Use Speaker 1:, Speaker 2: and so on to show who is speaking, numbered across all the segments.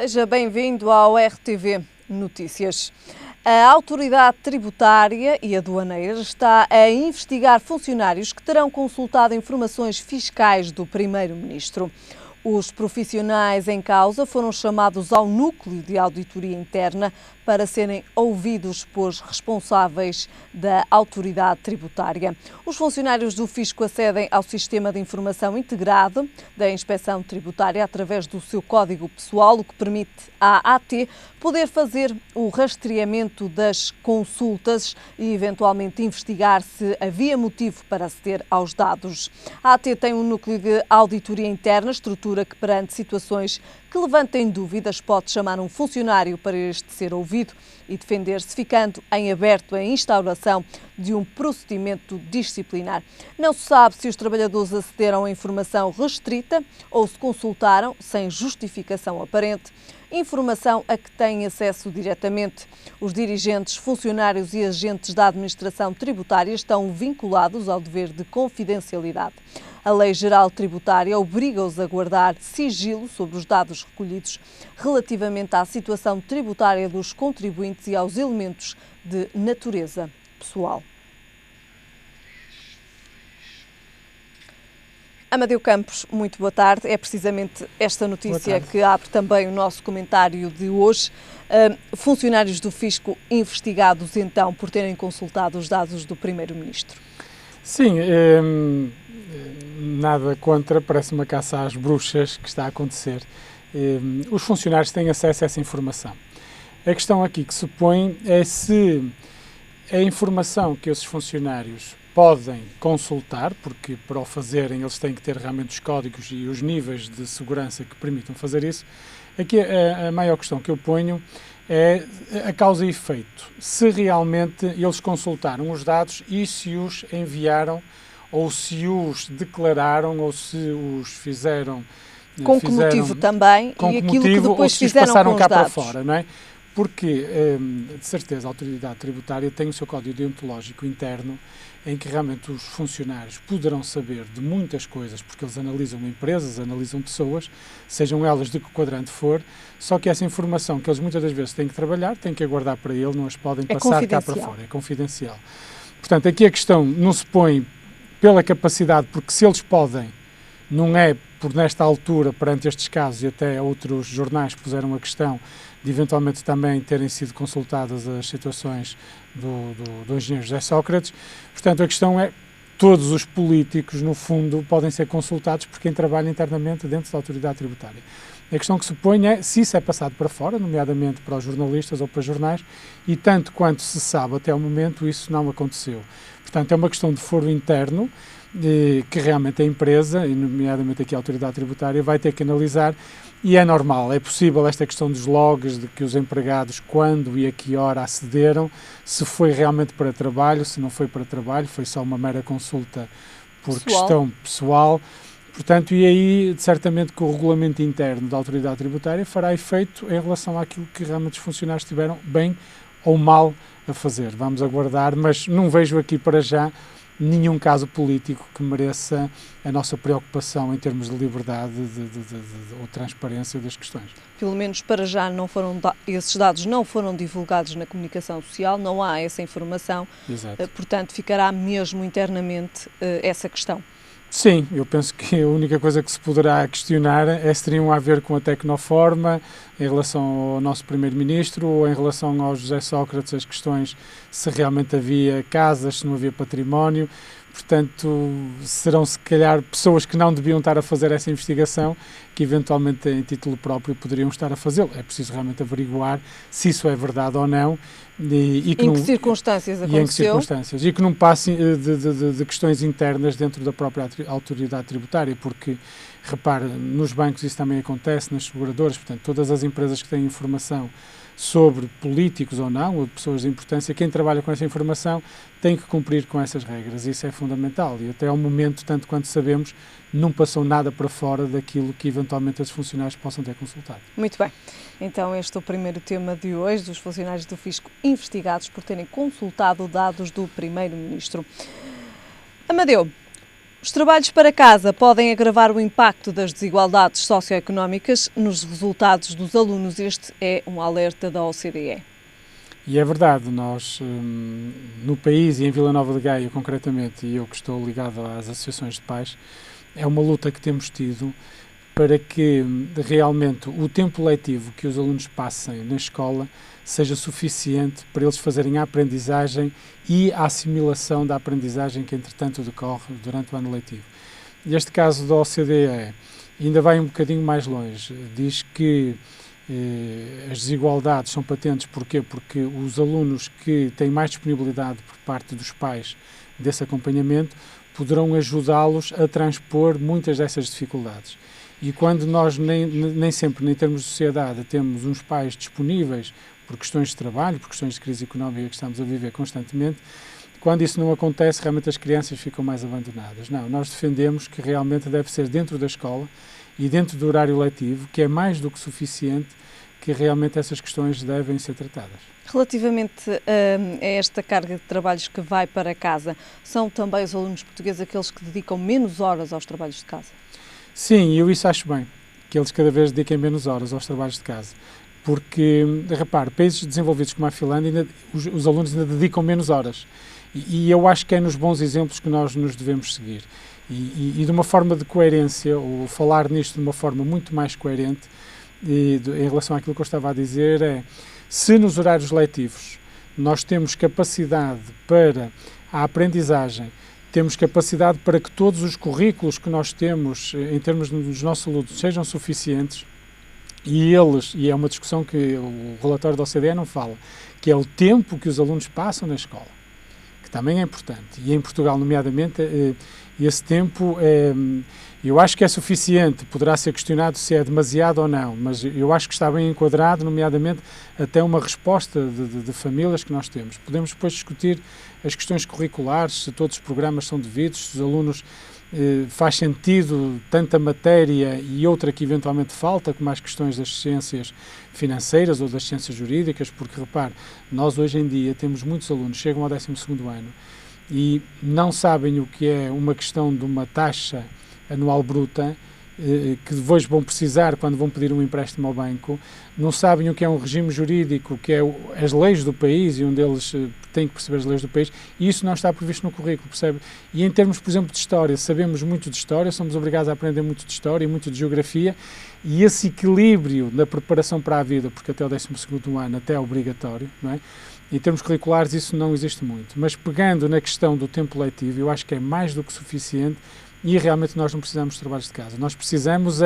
Speaker 1: Seja bem-vindo ao RTV Notícias. A Autoridade Tributária e Aduaneira está a investigar funcionários que terão consultado informações fiscais do Primeiro-Ministro. Os profissionais em causa foram chamados ao núcleo de auditoria interna para serem ouvidos pelos responsáveis da autoridade tributária. Os funcionários do Fisco acedem ao Sistema de Informação Integrado da Inspeção Tributária através do seu código pessoal, o que permite à AT poder fazer o rastreamento das consultas e eventualmente investigar se havia motivo para aceder aos dados. A AT tem um núcleo de auditoria interna, estrutura que perante situações que levantem dúvidas pode chamar um funcionário para este ser ouvido e defender-se, ficando em aberto a instauração de um procedimento disciplinar. Não se sabe se os trabalhadores acederam a informação restrita ou se consultaram, sem justificação aparente, informação a que têm acesso diretamente. Os dirigentes, funcionários e agentes da administração tributária estão vinculados ao dever de confidencialidade. A Lei Geral Tributária obriga-os a guardar sigilo sobre os dados recolhidos relativamente à situação tributária dos contribuintes e aos elementos de natureza pessoal. Amadeu Campos, muito boa tarde. É precisamente esta notícia que abre também o nosso comentário de hoje. Funcionários do Fisco investigados então por terem consultado os dados do Primeiro-Ministro.
Speaker 2: Sim, nada contra, parece uma caça às bruxas que está a acontecer. Os funcionários têm acesso a essa informação. A questão aqui que se põe é se a informação que esses funcionários podem consultar, porque para o fazerem eles têm que ter realmente os códigos e os níveis de segurança que permitam fazer isso. Aqui a maior questão que eu ponho é a causa e efeito. Se realmente eles consultaram os dados e se os enviaram ou se os declararam ou se os fizeram...
Speaker 1: Com que motivo também e aquilo que depois fizeram com os dados.
Speaker 2: Para fora, não é? Porque, de certeza, a Autoridade Tributária tem o seu código deontológico interno em que realmente os funcionários poderão saber de muitas coisas, porque eles analisam empresas, analisam pessoas, sejam elas de que quadrante for, só que essa informação que eles muitas das vezes têm que trabalhar, têm que aguardar para ele, não as podem passar cá para fora, é confidencial. Portanto, aqui a questão não se põe pela capacidade, porque se eles podem, não é por nesta altura, perante estes casos, e até outros jornais puseram a questão de eventualmente também terem sido consultadas as situações do engenheiro José Sócrates. Portanto, a questão é, todos os políticos, no fundo, podem ser consultados por quem trabalha internamente dentro da autoridade tributária. A questão que se põe é se isso é passado para fora, nomeadamente para os jornalistas ou para os jornais, e tanto quanto se sabe até o momento, isso não aconteceu. Portanto, é uma questão de foro interno, que realmente a empresa, e nomeadamente aqui a autoridade tributária, vai ter que analisar, e é normal, é possível esta questão dos logs, de que os empregados quando e a que hora acederam, se foi realmente para trabalho, se não foi para trabalho, foi só uma mera consulta por questão pessoal. Portanto, e aí, certamente que o regulamento interno da autoridade tributária fará efeito em relação àquilo que realmente os funcionários tiveram bem ou mal a fazer. Vamos aguardar, mas não vejo aqui para já nenhum caso político que mereça a nossa preocupação em termos de liberdade ou transparência das questões.
Speaker 1: Pelo menos para já esses dados não foram divulgados na comunicação social, não há essa informação.
Speaker 2: Exato.
Speaker 1: Portanto, ficará mesmo internamente essa questão.
Speaker 2: Sim, eu penso que a única coisa que se poderá questionar é se teriam a ver com a Tecnoforma em relação ao nosso Primeiro-Ministro ou em relação ao José Sócrates, as questões se realmente havia casas, se não havia património. Portanto, serão se calhar pessoas que não deviam estar a fazer essa investigação, que eventualmente em título próprio poderiam estar a fazê-lo. É preciso realmente averiguar se isso é verdade ou não.
Speaker 1: Em que circunstâncias aconteceu?
Speaker 2: E em que circunstâncias. E que não passe de questões internas dentro da própria autoridade tributária, porque, repare, nos bancos isso também acontece, nas seguradoras, portanto, todas as empresas que têm informação sobre políticos ou não, ou de pessoas de importância, quem trabalha com essa informação tem que cumprir com essas regras. Isso é fundamental e até ao momento, tanto quanto sabemos, não passou nada para fora daquilo que eventualmente os funcionários possam ter consultado.
Speaker 1: Muito bem. Então este é o primeiro tema de hoje, dos funcionários do Fisco investigados por terem consultado dados do Primeiro-Ministro. Amadeu, Os trabalhos para casa podem agravar o impacto das desigualdades socioeconómicas nos resultados dos alunos. Este é um alerta da OCDE.
Speaker 2: E é verdade, nós no país e em Vila Nova de Gaia concretamente, e eu que estou ligado às associações de pais, é uma luta que temos tido para que realmente o tempo letivo que os alunos passem na escola seja suficiente para eles fazerem a aprendizagem e a assimilação da aprendizagem que entretanto decorre durante o ano letivo. Este caso da OCDE ainda vai um bocadinho mais longe, diz que as desigualdades são patentes. Porquê? Porque os alunos que têm mais disponibilidade por parte dos pais desse acompanhamento poderão ajudá-los a transpor muitas dessas dificuldades. E quando nós nem sempre, em termos de sociedade, temos uns pais disponíveis por questões de trabalho, por questões de crise económica que estamos a viver constantemente, quando isso não acontece, realmente as crianças ficam mais abandonadas. Não, nós defendemos que realmente deve ser dentro da escola e dentro do horário letivo, que é mais do que suficiente, que realmente essas questões devem ser tratadas.
Speaker 1: Relativamente a esta carga de trabalhos que vai para casa, são também os alunos portugueses aqueles que dedicam menos horas aos trabalhos de casa?
Speaker 2: Sim, eu isso acho bem, que eles cada vez dediquem menos horas aos trabalhos de casa. Porque, repare, países desenvolvidos como a Finlândia, os alunos ainda dedicam menos horas. E eu acho que é nos bons exemplos que nós nos devemos seguir. E de uma forma de coerência, ou falar nisto de uma forma muito mais coerente, em relação àquilo que eu estava a dizer, se nos horários letivos nós temos capacidade para a aprendizagem, temos capacidade para que todos os currículos que nós temos em termos dos nossos alunos sejam suficientes, e é uma discussão que o relatório da OCDE não fala, que é o tempo que os alunos passam na escola, que também é importante. E em Portugal, nomeadamente, esse tempo, eu acho que é suficiente. Poderá ser questionado se é demasiado ou não, mas eu acho que está bem enquadrado, nomeadamente até uma resposta de famílias que nós temos. Podemos depois discutir as questões curriculares, se todos os programas são devidos, se os alunos faz sentido tanta matéria e outra que eventualmente falta, como as questões das ciências financeiras ou das ciências jurídicas, porque, repare, nós hoje em dia temos muitos alunos que chegam ao 12º ano e não sabem o que é uma questão de uma taxa anual bruta, que depois vão precisar quando vão pedir um empréstimo ao banco, não sabem o que é um regime jurídico, que é as leis do país, e um deles tem que perceber as leis do país, e isso não está previsto no currículo, percebe? E em termos, por exemplo, de história, sabemos muito de história, somos obrigados a aprender muito de história e muito de geografia, e esse equilíbrio na preparação para a vida, porque até o 12º ano até é obrigatório, não é? Em termos curriculares isso não existe muito, mas pegando na questão do tempo letivo, eu acho que é mais do que suficiente. E realmente nós não precisamos de trabalhos de casa. Nós precisamos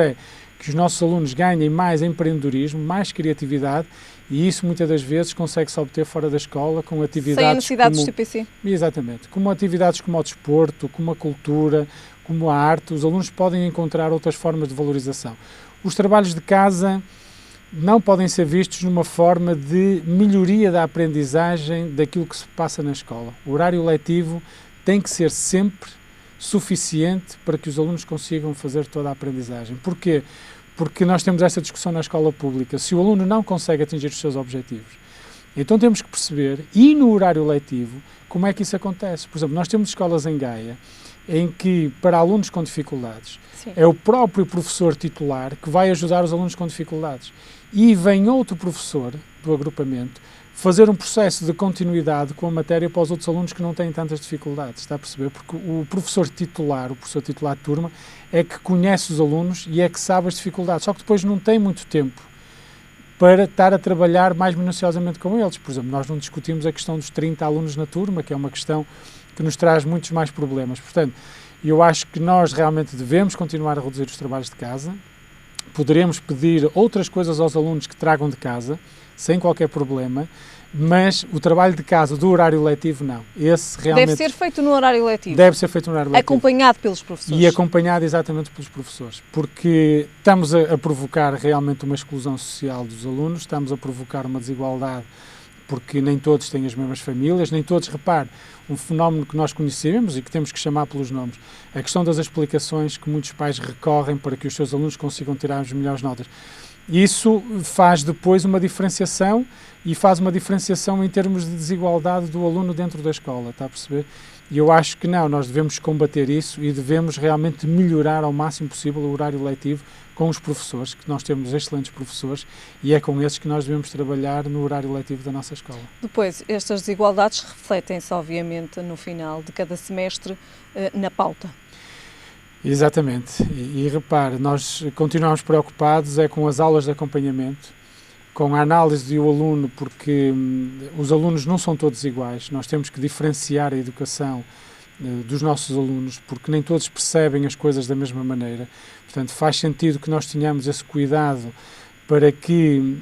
Speaker 2: que os nossos alunos ganhem mais empreendedorismo, mais criatividade, e isso muitas das vezes consegue-se obter fora da escola com atividades
Speaker 1: sem a necessidade do CPC.
Speaker 2: Exatamente. Como atividades como o desporto, como a cultura, como a arte, os alunos podem encontrar outras formas de valorização. Os trabalhos de casa não podem ser vistos numa forma de melhoria da aprendizagem daquilo que se passa na escola. O horário letivo tem que ser sempre suficiente para que os alunos consigam fazer toda a aprendizagem. Porquê? Porque nós temos essa discussão na escola pública. Se o aluno não consegue atingir os seus objetivos, então temos que perceber, e no horário letivo, como é que isso acontece. Por exemplo, nós temos escolas em Gaia em que, para alunos com dificuldades, sim, é o próprio professor titular que vai ajudar os alunos com dificuldades. E vem outro professor do agrupamento fazer um processo de continuidade com a matéria para os outros alunos que não têm tantas dificuldades, está a perceber? Porque o professor titular de turma, é que conhece os alunos e é que sabe as dificuldades, só que depois não tem muito tempo para estar a trabalhar mais minuciosamente com eles. Por exemplo, nós não discutimos a questão dos 30 alunos na turma, que é uma questão que nos traz muitos mais problemas. Portanto, eu acho que nós realmente devemos continuar a reduzir os trabalhos de casa, poderemos pedir outras coisas aos alunos que tragam de casa, sem qualquer problema, mas o trabalho de casa do horário letivo não. Esse realmente
Speaker 1: deve ser feito no horário letivo.
Speaker 2: Deve ser feito no horário letivo.
Speaker 1: Acompanhado pelos professores.
Speaker 2: E acompanhado exatamente pelos professores, porque estamos a provocar realmente uma exclusão social dos alunos, estamos a provocar uma desigualdade, porque nem todos têm as mesmas famílias, nem todos, repare, um fenómeno que nós conhecemos e que temos que chamar pelos nomes, a questão das explicações que muitos pais recorrem para que os seus alunos consigam tirar as melhores notas. Isso faz depois uma diferenciação e faz uma diferenciação em termos de desigualdade do aluno dentro da escola, está a perceber? E eu acho que não, nós devemos combater isso e devemos realmente melhorar ao máximo possível o horário letivo com os professores, que nós temos excelentes professores e é com esses que nós devemos trabalhar no horário letivo da nossa escola.
Speaker 1: Depois, estas desigualdades refletem-se, obviamente, no final de cada semestre, na pauta.
Speaker 2: Exatamente. E repare, nós continuamos preocupados com as aulas de acompanhamento, com a análise do aluno, porque os alunos não são todos iguais. Nós temos que diferenciar a educação dos nossos alunos, porque nem todos percebem as coisas da mesma maneira. Portanto, faz sentido que nós tenhamos esse cuidado para que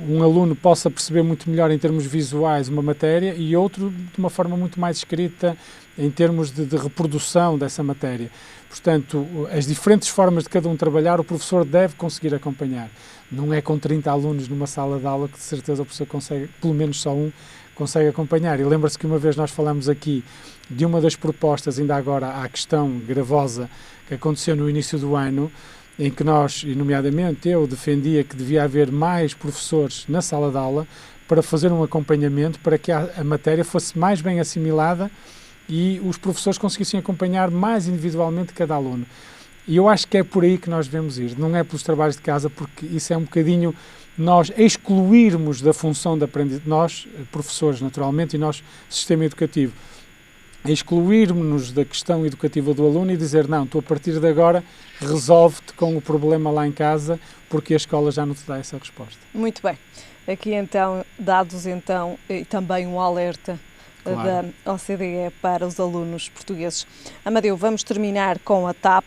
Speaker 2: um aluno possa perceber muito melhor em termos visuais uma matéria e outro de uma forma muito mais escrita em termos de reprodução dessa matéria. Portanto, as diferentes formas de cada um trabalhar, o professor deve conseguir acompanhar. Não é com 30 alunos numa sala de aula que de certeza o professor consegue, pelo menos só um, consegue acompanhar. E lembra-se que uma vez nós falamos aqui de uma das propostas, ainda agora à questão gravosa que aconteceu no início do ano, em que nós, e nomeadamente eu, defendia que devia haver mais professores na sala de aula para fazer um acompanhamento, para que a matéria fosse mais bem assimilada e os professores conseguissem acompanhar mais individualmente cada aluno. E eu acho que é por aí que nós devemos ir, não é pelos trabalhos de casa, porque isso é um bocadinho nós excluirmos da função de aprendizagem, nós, professores naturalmente, e nós, sistema educativo, excluirmos-nos da questão educativa do aluno e dizer, não, tu a partir de agora resolve-te com o problema lá em casa, porque a escola já não te dá essa resposta.
Speaker 1: Muito bem. Aqui então, dados então, e também um alerta
Speaker 2: Claro.
Speaker 1: da OCDE para os alunos portugueses. Amadeu, vamos terminar com a TAP.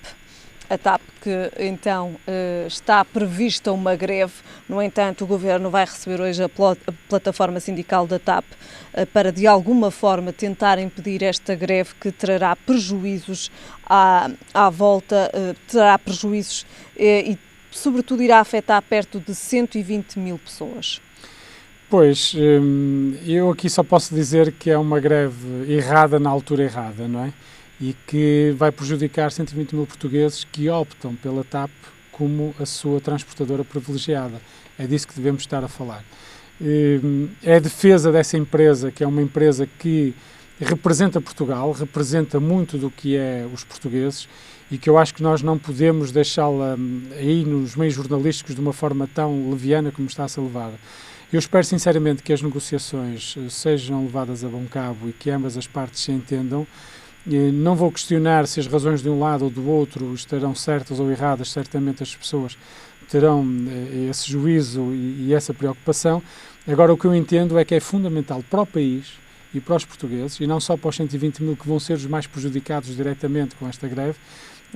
Speaker 1: A TAP que então está prevista uma greve, no entanto o Governo vai receber hoje a plataforma sindical da TAP para de alguma forma tentar impedir esta greve que trará prejuízos à volta, trará prejuízos e sobretudo irá afetar perto de 120 mil pessoas.
Speaker 2: Pois, eu aqui só posso dizer que é uma greve errada na altura errada, não é? E que vai prejudicar 120 mil portugueses que optam pela TAP como a sua transportadora privilegiada. É disso que devemos estar a falar. É a defesa dessa empresa, que é uma empresa que representa Portugal, representa muito do que é os portugueses e que eu acho que nós não podemos deixá-la aí nos meios jornalísticos de uma forma tão leviana como está-se a levar. Eu espero sinceramente que as negociações sejam levadas a bom cabo e que ambas as partes se entendam. Não vou questionar se as razões de um lado ou do outro estarão certas ou erradas, certamente as pessoas terão esse juízo e essa preocupação. Agora, o que eu entendo é que é fundamental para o país e para os portugueses, e não só para os 120 mil que vão ser os mais prejudicados diretamente com esta greve,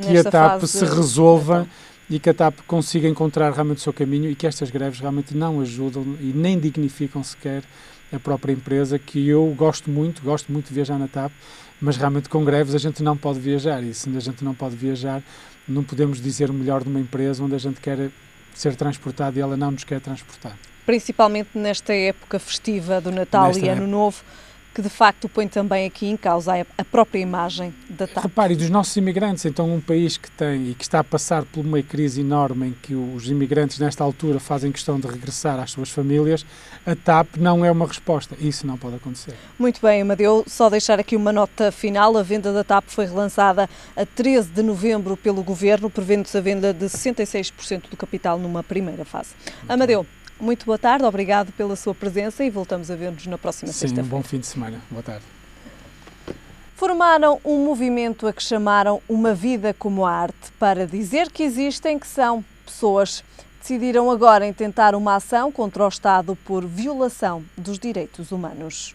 Speaker 2: que a TAP se resolva e que a TAP consiga encontrar realmente o seu caminho e que estas greves realmente não ajudam e nem dignificam sequer a própria empresa, que eu gosto muito de viajar na TAP, mas realmente com greves a gente não pode viajar e se a gente não pode viajar, não podemos dizer o melhor de uma empresa onde a gente quer ser transportado e ela não nos quer transportar.
Speaker 1: Principalmente nesta época festiva do Natal e Ano Novo, que de facto põe também aqui em causa a própria imagem da TAP.
Speaker 2: Repare, dos nossos imigrantes, então um país que tem e que está a passar por uma crise enorme em que os imigrantes nesta altura fazem questão de regressar às suas famílias, a TAP não é uma resposta. Isso não pode acontecer.
Speaker 1: Muito bem, Amadeu, só deixar aqui uma nota final. A venda da TAP foi relançada a 13 de novembro pelo Governo, prevendo-se a venda de 66% do capital numa primeira fase. Amadeu, muito boa tarde, obrigado pela sua presença e voltamos a ver-nos na próxima sexta-feira.
Speaker 2: Sim, um bom fim de semana. Boa tarde.
Speaker 1: Formaram um movimento a que chamaram Uma Vida como a Arte, para dizer que existem, que são pessoas. Decidiram agora intentar uma ação contra o Estado por violação dos direitos humanos.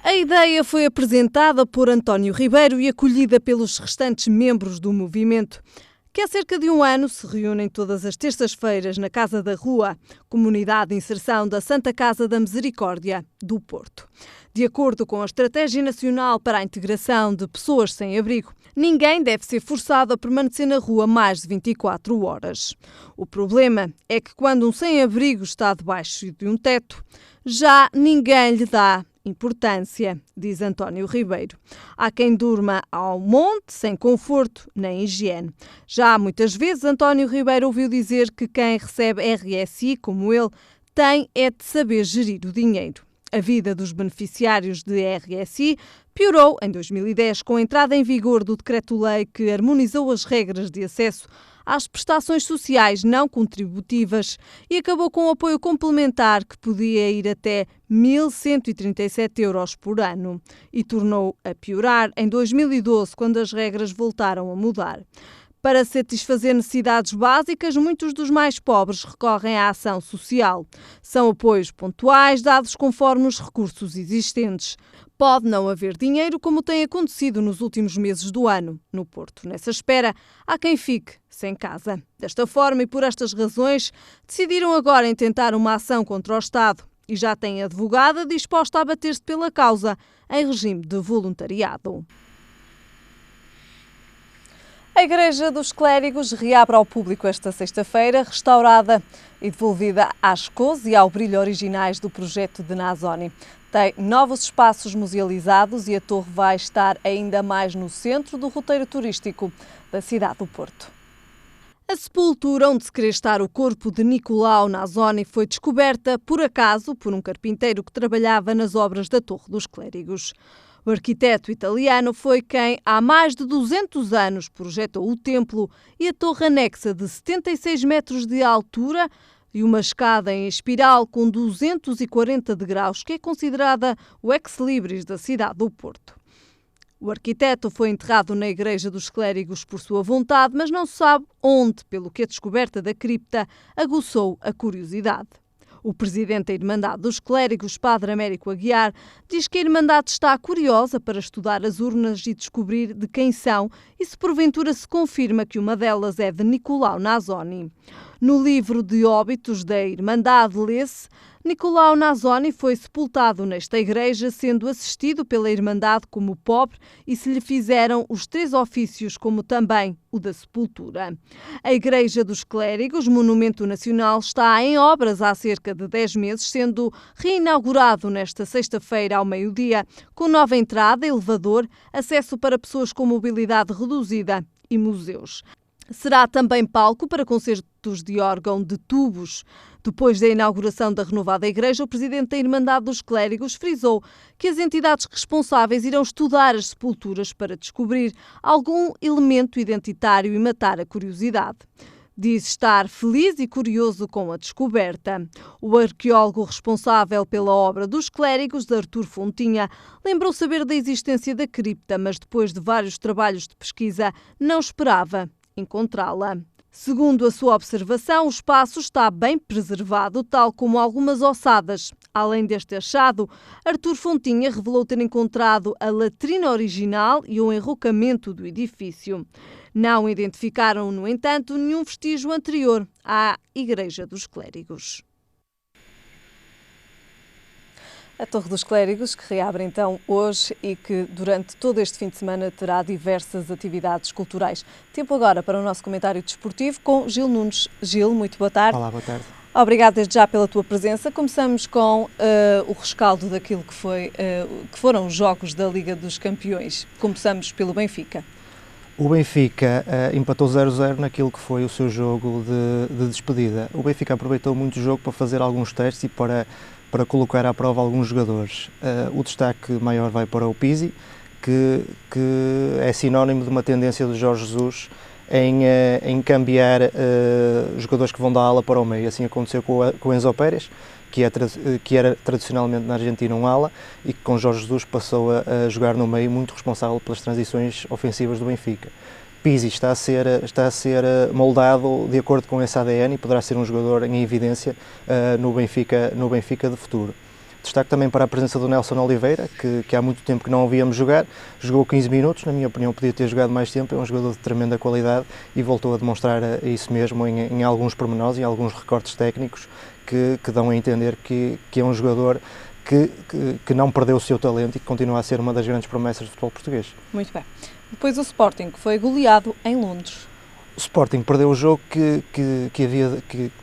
Speaker 1: A ideia foi apresentada por António Ribeiro e acolhida pelos restantes membros do movimento, que há cerca de um ano se reúnem todas as terças-feiras na Casa da Rua, comunidade de inserção da Santa Casa da Misericórdia do Porto. De acordo com a Estratégia Nacional para a Integração de Pessoas Sem Abrigo, ninguém deve ser forçado a permanecer na rua mais de 24 horas. O problema é que quando um sem-abrigo está debaixo de um teto, já ninguém lhe dá importância, diz António Ribeiro. Há quem durma ao monte, sem conforto nem higiene. Já muitas vezes António Ribeiro ouviu dizer que quem recebe RSI, como ele, tem é de saber gerir o dinheiro. A vida dos beneficiários de RSI piorou em 2010 com a entrada em vigor do decreto-lei que harmonizou as regras de acesso às prestações sociais não contributivas e acabou com o apoio complementar que podia ir até 1.137 euros por ano e tornou a piorar em 2012, quando as regras voltaram a mudar. Para satisfazer necessidades básicas, muitos dos mais pobres recorrem à ação social. São apoios pontuais, dados conforme os recursos existentes. Pode não haver dinheiro, como tem acontecido nos últimos meses do ano, no Porto. Nessa espera, há quem fique sem casa. Desta forma e por estas razões, decidiram agora intentar uma ação contra o Estado e já têm advogada disposta a bater-se pela causa em regime de voluntariado. A Igreja dos Clérigos reabre ao público esta sexta-feira, restaurada e devolvida às cores e ao brilho originais do projeto de Nazoni. Tem novos espaços musealizados e a torre vai estar ainda mais no centro do roteiro turístico da cidade do Porto. A sepultura onde se crê estar o corpo de Nicolau Nazoni foi descoberta, por acaso, por um carpinteiro que trabalhava nas obras da Torre dos Clérigos. O arquiteto italiano foi quem, há mais de 200 anos, projetou o templo e a torre anexa de 76 metros de altura e uma escada em espiral com 240 degraus, que é considerada o ex-libris da cidade do Porto. O arquiteto foi enterrado na Igreja dos Clérigos por sua vontade, mas não se sabe onde, pelo que a descoberta da cripta aguçou a curiosidade. O presidente da Irmandade dos Clérigos, Padre Américo Aguiar, diz que a Irmandade está curiosa para estudar as urnas e descobrir de quem são e se porventura se confirma que uma delas é de Nicolau Nazoni. No livro de óbitos da Irmandade lê-se: Nicolau Nazoni foi sepultado nesta igreja, sendo assistido pela Irmandade como pobre, e se lhe fizeram os 3 ofícios, como também o da sepultura. A Igreja dos Clérigos, monumento nacional, está em obras há cerca de 10 meses, sendo reinaugurado nesta sexta-feira ao meio-dia, com nova entrada, elevador, acesso para pessoas com mobilidade reduzida e museus. Será também palco para concertos de órgão de tubos. Depois da inauguração da renovada igreja, o presidente da Irmandade dos Clérigos frisou que as entidades responsáveis irão estudar as sepulturas para descobrir algum elemento identitário e matar a curiosidade. Diz estar feliz e curioso com a descoberta. O arqueólogo responsável pela obra dos Clérigos, Artur Fontinha, lembrou saber da existência da cripta, mas depois de vários trabalhos de pesquisa não esperava encontrá-la. Segundo a sua observação, o espaço está bem preservado, tal como algumas ossadas. Além deste achado, Artur Fontinha revelou ter encontrado a latrina original e o enrocamento do edifício. Não identificaram, no entanto, nenhum vestígio anterior à Igreja dos Clérigos. A Torre dos Clérigos, que reabre então hoje e que durante todo este fim de semana terá diversas atividades culturais. Tempo agora para o nosso comentário desportivo com Gil Nunes. Gil, muito boa tarde.
Speaker 3: Olá, boa tarde.
Speaker 1: Obrigado desde já pela tua presença. Começamos com o rescaldo daquilo que foram os jogos da Liga dos Campeões. Começamos pelo Benfica.
Speaker 3: O Benfica empatou 0-0 naquilo que foi o seu jogo de despedida. O Benfica aproveitou muito o jogo para fazer alguns testes e para colocar à prova alguns jogadores. O destaque maior vai para o Pizzi, que é sinónimo de uma tendência do Jorge Jesus em cambiar jogadores que vão da ala para o meio. Assim aconteceu com o Enzo Pérez, que era tradicionalmente na Argentina um ala e que com Jorge Jesus passou a jogar no meio, muito responsável pelas transições ofensivas do Benfica. Pizzi está a ser moldado de acordo com esse ADN e poderá ser um jogador em evidência no Benfica de futuro. Destaque também para a presença do Nelson Oliveira, que há muito tempo que não o víamos jogar. Jogou 15 minutos, na minha opinião podia ter jogado mais tempo, é um jogador de tremenda qualidade e voltou a demonstrar isso mesmo em alguns pormenores e alguns recortes técnicos que dão a entender que é um jogador que não perdeu o seu talento e que continua a ser uma das grandes promessas do futebol português.
Speaker 1: Muito bem. Depois o Sporting, que foi goleado em Londres.
Speaker 3: O Sporting perdeu o jogo que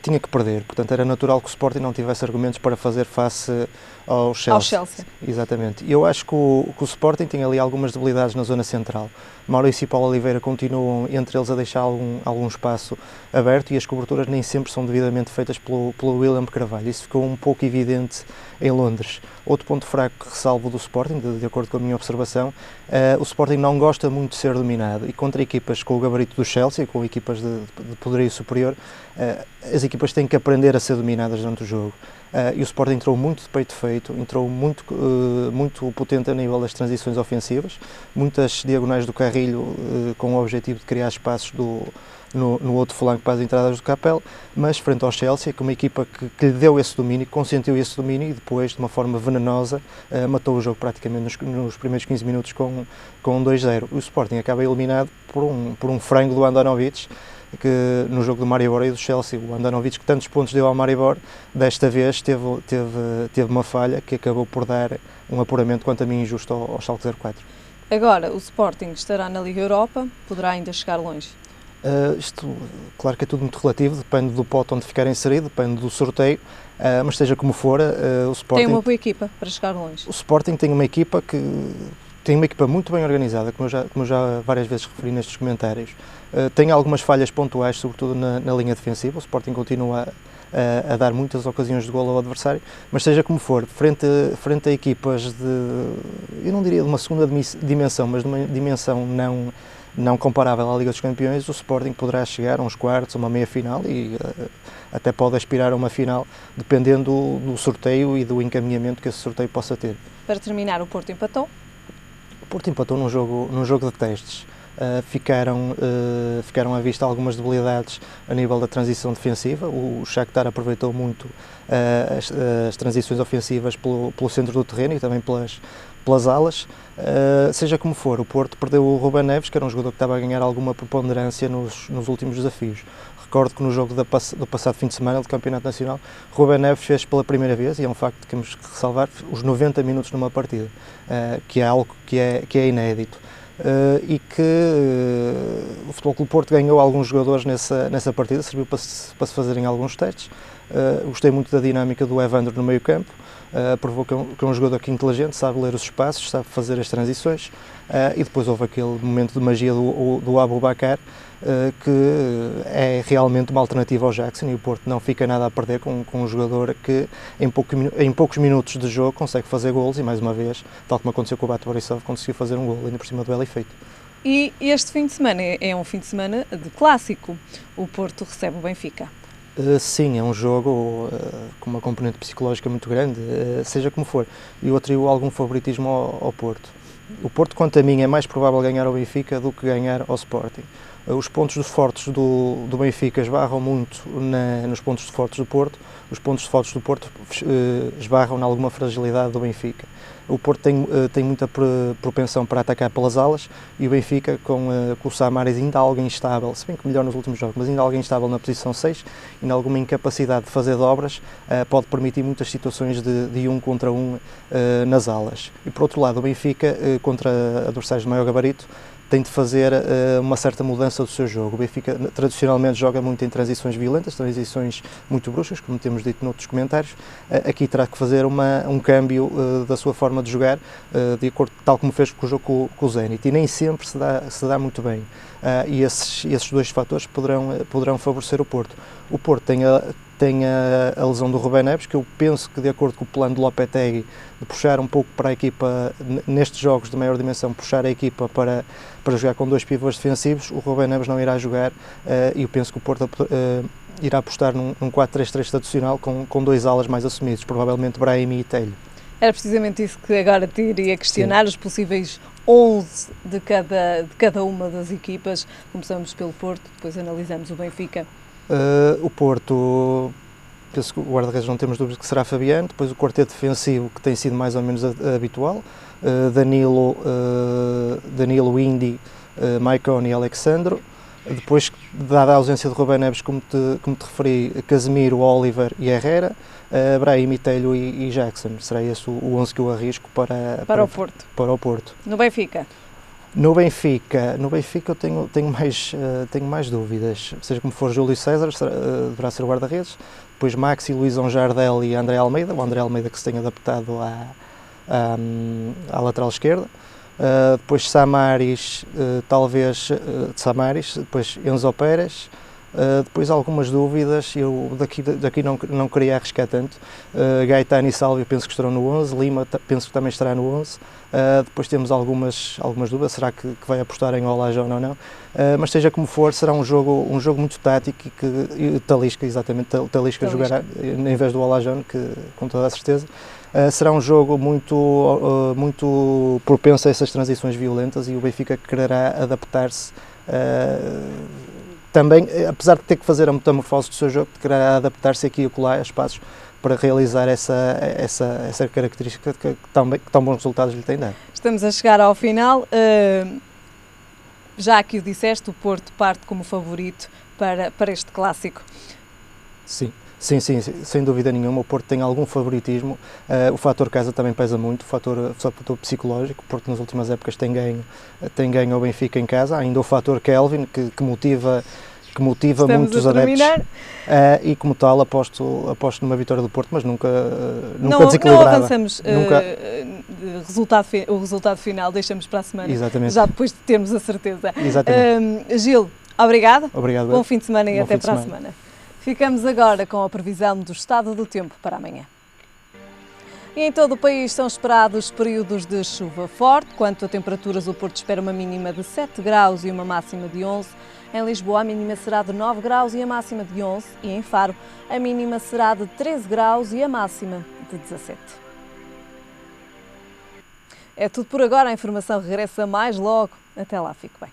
Speaker 3: tinha que perder, portanto era natural que o Sporting não tivesse argumentos para fazer face ao Chelsea. Exatamente. Eu acho que o Sporting tem ali algumas debilidades na zona central. Maurício e Paulo Oliveira continuam entre eles a deixar algum espaço aberto e as coberturas nem sempre são devidamente feitas pelo William Carvalho. Isso ficou um pouco evidente em Londres. Outro ponto fraco que ressalvo do Sporting, de acordo com a minha observação, o Sporting não gosta muito de ser dominado e contra equipas com o gabarito do Chelsea, com equipas de poderio superior, as equipas têm que aprender a ser dominadas durante o jogo. E o Sporting entrou muito de peito feito, entrou muito potente a nível das transições ofensivas, muitas diagonais do Carrilho com o objetivo de criar espaços no outro flanco para as entradas do Capel, mas frente ao Chelsea, com uma equipa que lhe deu esse domínio, consentiu esse domínio e depois, de uma forma venenosa, matou o jogo praticamente nos primeiros 15 minutos com 2-0. O Sporting acaba eliminado por um frango do Andanovic, que no jogo do Maribor e do Chelsea, o Andanovic, que tantos pontos deu ao Maribor, desta vez teve uma falha que acabou por dar um apuramento, quanto a mim, injusto ao Schalke 04.
Speaker 1: Agora, o Sporting estará na Liga Europa, poderá ainda chegar longe?
Speaker 3: Claro que é tudo muito relativo, depende do pote onde ficar inserido, depende do sorteio, mas seja como for, o Sporting...
Speaker 1: Tem uma boa equipa para chegar longe?
Speaker 3: O Sporting tem uma equipa muito bem organizada, como eu já várias vezes referi nestes comentários. Tem algumas falhas pontuais, sobretudo na linha defensiva. O Sporting continua a dar muitas ocasiões de golo ao adversário, mas seja como for, frente a equipas eu não diria de uma segunda dimensão, mas de uma dimensão não comparável à Liga dos Campeões, o Sporting poderá chegar a uns quartos, a uma meia-final e até pode aspirar a uma final, dependendo do sorteio e do encaminhamento que esse sorteio possa ter.
Speaker 1: Para terminar, o Porto empatou?
Speaker 3: O Porto empatou num jogo de testes. Ficaram à vista algumas debilidades a nível da transição defensiva. O Shakhtar aproveitou muito as transições ofensivas pelo centro do terreno e também pelas alas. Seja como for, o Porto perdeu o Ruben Neves, que era um jogador que estava a ganhar alguma preponderância nos últimos desafios. Recordo que no jogo do passado fim de semana do Campeonato Nacional, Ruben Neves fez pela primeira vez, e é um facto que temos que ressalvar, os 90 minutos numa partida, que é algo que é inédito. E que o Futebol Clube Porto ganhou alguns jogadores nessa partida, serviu para se fazerem alguns testes. Gostei muito da dinâmica do Evandro no meio campo, provou que é um jogador que é inteligente, sabe ler os espaços, sabe fazer as transições, e depois houve aquele momento de magia do Aboubakar, que é realmente uma alternativa ao Jackson, e o Porto não fica nada a perder com um jogador que em poucos minutos de jogo consegue fazer golos e, mais uma vez, tal como aconteceu com o Bate Borisov, conseguiu fazer um golo ainda por cima do belo efeito.
Speaker 1: E este fim de semana é um fim de semana de clássico. O Porto recebe o Benfica.
Speaker 3: Sim, é um jogo com uma componente psicológica muito grande, seja como for. Eu atribuo algum favoritismo ao Porto. O Porto, quanto a mim, é mais provável ganhar ao Benfica do que ganhar ao Sporting. Os pontos fortes do Benfica esbarram muito nos pontos fortes do Porto, os pontos fortes do Porto esbarram em alguma fragilidade do Benfica. O Porto tem muita propensão para atacar pelas alas e o Benfica, com o Samaris ainda algo instável, se bem que melhor nos últimos jogos, mas ainda algo instável na posição 6 e alguma incapacidade de fazer dobras, pode permitir muitas situações de 1 contra 1 nas alas. E por outro lado, o Benfica, contra adversários de maior gabarito, tem de fazer uma certa mudança do seu jogo. O Benfica tradicionalmente joga muito em transições violentas, transições muito bruxas, como temos dito noutros comentários. Aqui terá que fazer um câmbio da sua forma de jogar, de acordo tal como fez com o jogo com o Zenit, e nem sempre se dá muito bem. E esses dois fatores poderão favorecer o Porto. O Porto tem a lesão do Ruben Neves, que eu penso que, de acordo com o plano de Lopetegui, de puxar um pouco para a equipa, nestes jogos de maior dimensão, puxar a equipa para jogar com 2 pivôs defensivos, o Ruben Neves não irá jogar, e eu penso que o Porto irá apostar num 4-3-3 tradicional com 2 alas mais assumidos, provavelmente Brahimi e Telho.
Speaker 1: Era precisamente isso que agora te iria questionar. Sim. Os possíveis 11 de cada uma das equipas. Começamos pelo Porto, depois analisamos o Benfica.
Speaker 3: O Porto, penso que o guarda-redes não temos dúvidas que será Fabiano, depois o quarteto defensivo, que tem sido mais ou menos habitual, Danilo, Indy, Maicon e Alexandro. Depois, dada a ausência de Ruben Neves, como te referi, Casemiro, Oliver e Herrera, Brahim, Telho e Jackson. Será esse o 11 que eu arrisco para o Porto.
Speaker 1: No Benfica?
Speaker 3: No Benfica eu tenho mais dúvidas, seja como for Júlio César, deverá ser o guarda-redes, depois Maxi, Luizão Jardel e André Almeida, o André Almeida que se tem adaptado à lateral esquerda. Depois Samaris, talvez Samaris, depois Enzo Pérez. Depois algumas dúvidas, eu daqui não queria arriscar tanto. Gaetano e Sálvio penso que estarão no 11, Lima penso que também estará no 11. Depois temos algumas dúvidas, será que vai apostar em Olajuwon ou não? Mas seja como for, será um jogo muito tático e Talisca, exatamente, Talisca jogará em vez do Olajuwon, que com toda a certeza. Será um jogo muito propenso a essas transições violentas e o Benfica quererá adaptar-se. Também, apesar de ter que fazer a metamorfose do seu jogo, quererá adaptar-se aqui e acolá a espaços para realizar essa característica que tão bons resultados lhe tem dado.
Speaker 1: Estamos a chegar ao final. Já que o disseste, o Porto parte como favorito para este clássico.
Speaker 3: Sim, sem dúvida nenhuma. O Porto tem algum favoritismo. O fator casa também pesa muito, o fator psicológico. O Porto nas últimas épocas tem ganho o Benfica em casa. Ainda o fator Kelvin, que motiva muitos adeptos. E como tal aposto numa vitória do Porto, mas nunca desequilibrada.
Speaker 1: Não avançamos o resultado final, deixamos para a semana.
Speaker 3: Exatamente.
Speaker 1: Já depois de termos a certeza.
Speaker 3: Exatamente.
Speaker 1: Gil, obrigado.
Speaker 3: Obrigado.
Speaker 1: Bom fim de semana e até para a semana. Ficamos agora com a previsão do estado do tempo para amanhã. E em todo o país são esperados períodos de chuva forte. Quanto a temperaturas, o Porto espera uma mínima de 7 graus e uma máxima de 11. Em Lisboa, a mínima será de 9 graus e a máxima de 11. E em Faro, a mínima será de 13 graus e a máxima de 17. É tudo por agora. A informação regressa mais logo. Até lá, fique bem.